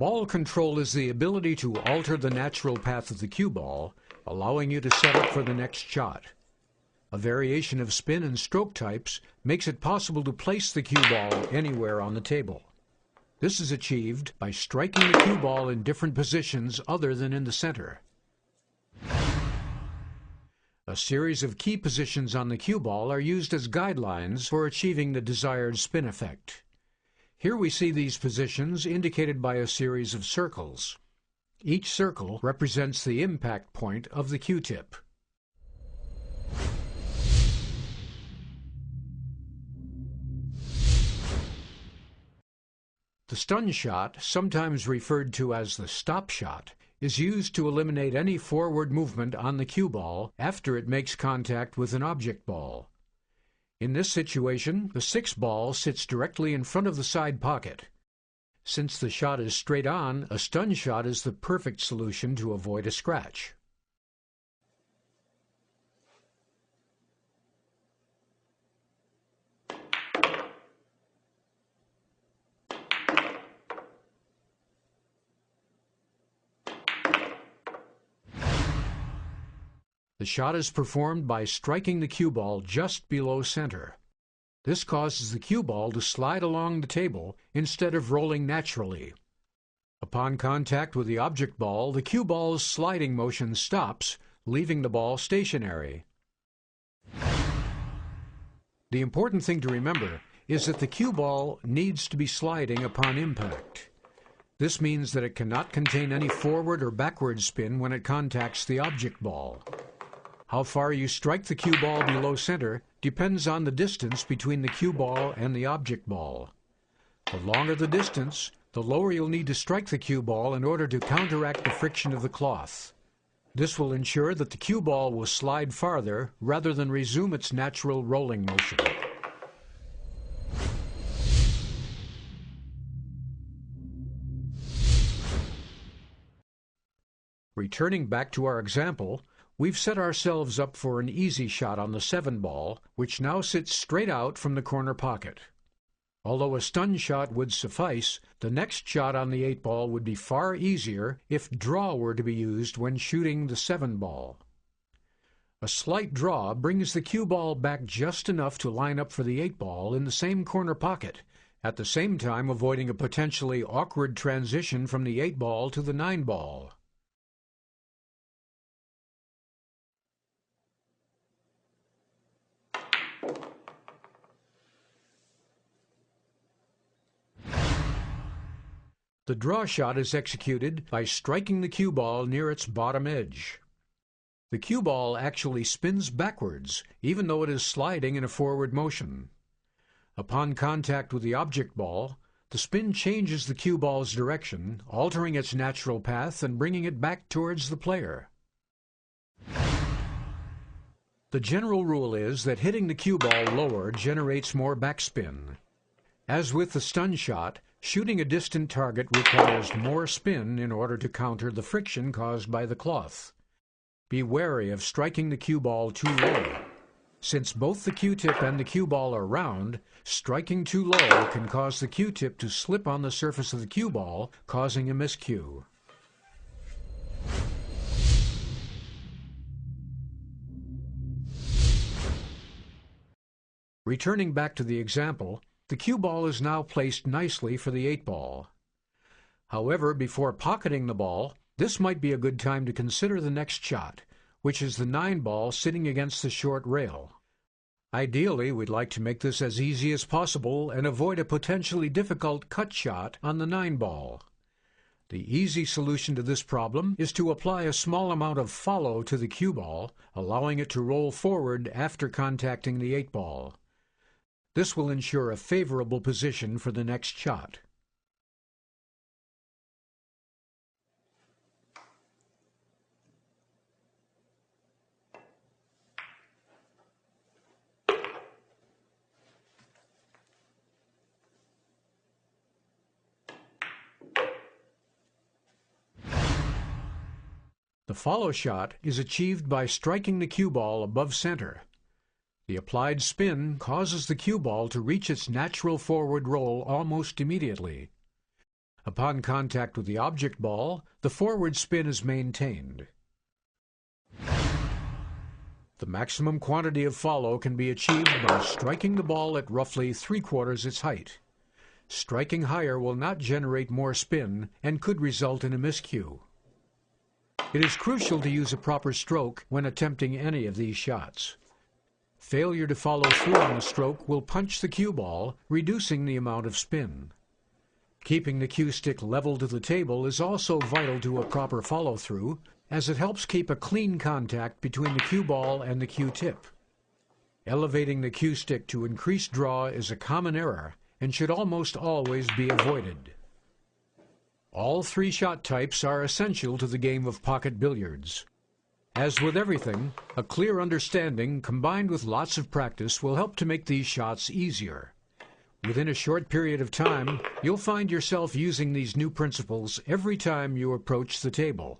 Ball control is the ability to alter the natural path of the cue ball, allowing you to set up for the next shot. A variation of spin and stroke types makes it possible to place the cue ball anywhere on the table. This is achieved by striking the cue ball in different positions other than in the center. A series of key positions on the cue ball are used as guidelines for achieving the desired spin effect. Here we see these positions indicated by a series of circles. Each circle represents the impact point of the cue tip. The stun shot, sometimes referred to as the stop shot, is used to eliminate any forward movement on the cue ball after it makes contact with an object ball. In this situation, the 6 ball sits directly in front of the side pocket. Since the shot is straight on, a stun shot is the perfect solution to avoid a scratch. The shot is performed by striking the cue ball just below center. This causes the cue ball to slide along the table instead of rolling naturally. Upon contact with the object ball, the cue ball's sliding motion stops, leaving the ball stationary. The important thing to remember is that the cue ball needs to be sliding upon impact. This means that it cannot contain any forward or backward spin when it contacts the object ball. How far you strike the cue ball below center depends on the distance between the cue ball and the object ball. The longer the distance, the lower you'll need to strike the cue ball in order to counteract the friction of the cloth. This will ensure that the cue ball will slide farther rather than resume its natural rolling motion. Returning back to our example, we've set ourselves up for an easy shot on the 7 ball, which now sits straight out from the corner pocket. Although a stun shot would suffice, the next shot on the 8 ball would be far easier if draw were to be used when shooting the 7 ball. A slight draw brings the cue ball back just enough to line up for the 8 ball in the same corner pocket, at the same time avoiding a potentially awkward transition from the 8 ball to the 9 ball. The draw shot is executed by striking the cue ball near its bottom edge. The cue ball actually spins backwards, even though it is sliding in a forward motion. Upon contact with the object ball, the spin changes the cue ball's direction, altering its natural path and bringing it back towards the player. The general rule is that hitting the cue ball lower generates more backspin. As with the stun shot, shooting a distant target requires more spin in order to counter the friction caused by the cloth. Be wary of striking the cue ball too low. Since both the Q-tip and the cue ball are round, striking too low can cause the Q-tip to slip on the surface of the cue ball, causing a miscue. Returning back to the example, the cue ball is now placed nicely for the 8 ball. However, before pocketing the ball, this might be a good time to consider the next shot, which is the 9 ball sitting against the short rail. Ideally, we'd like to make this as easy as possible and avoid a potentially difficult cut shot on the 9 ball. The easy solution to this problem is to apply a small amount of follow to the cue ball, allowing it to roll forward after contacting the 8 ball. This will ensure a favorable position for the next shot. The follow shot is achieved by striking the cue ball above center. The applied spin causes the cue ball to reach its natural forward roll almost immediately. Upon contact with the object ball, the forward spin is maintained. The maximum quantity of follow can be achieved by striking the ball at roughly 3/4 its height. Striking higher will not generate more spin and could result in a miscue. It is crucial to use a proper stroke when attempting any of these shots. Failure to follow through on the stroke will punch the cue ball, reducing the amount of spin. Keeping the cue stick level to the table is also vital to a proper follow-through, as it helps keep a clean contact between the cue ball and the cue tip. Elevating the cue stick to increase draw is a common error and should almost always be avoided. All three shot types are essential to the game of pocket billiards. As with everything, a clear understanding combined with lots of practice will help to make these shots easier. Within a short period of time, you'll find yourself using these new principles every time you approach the table.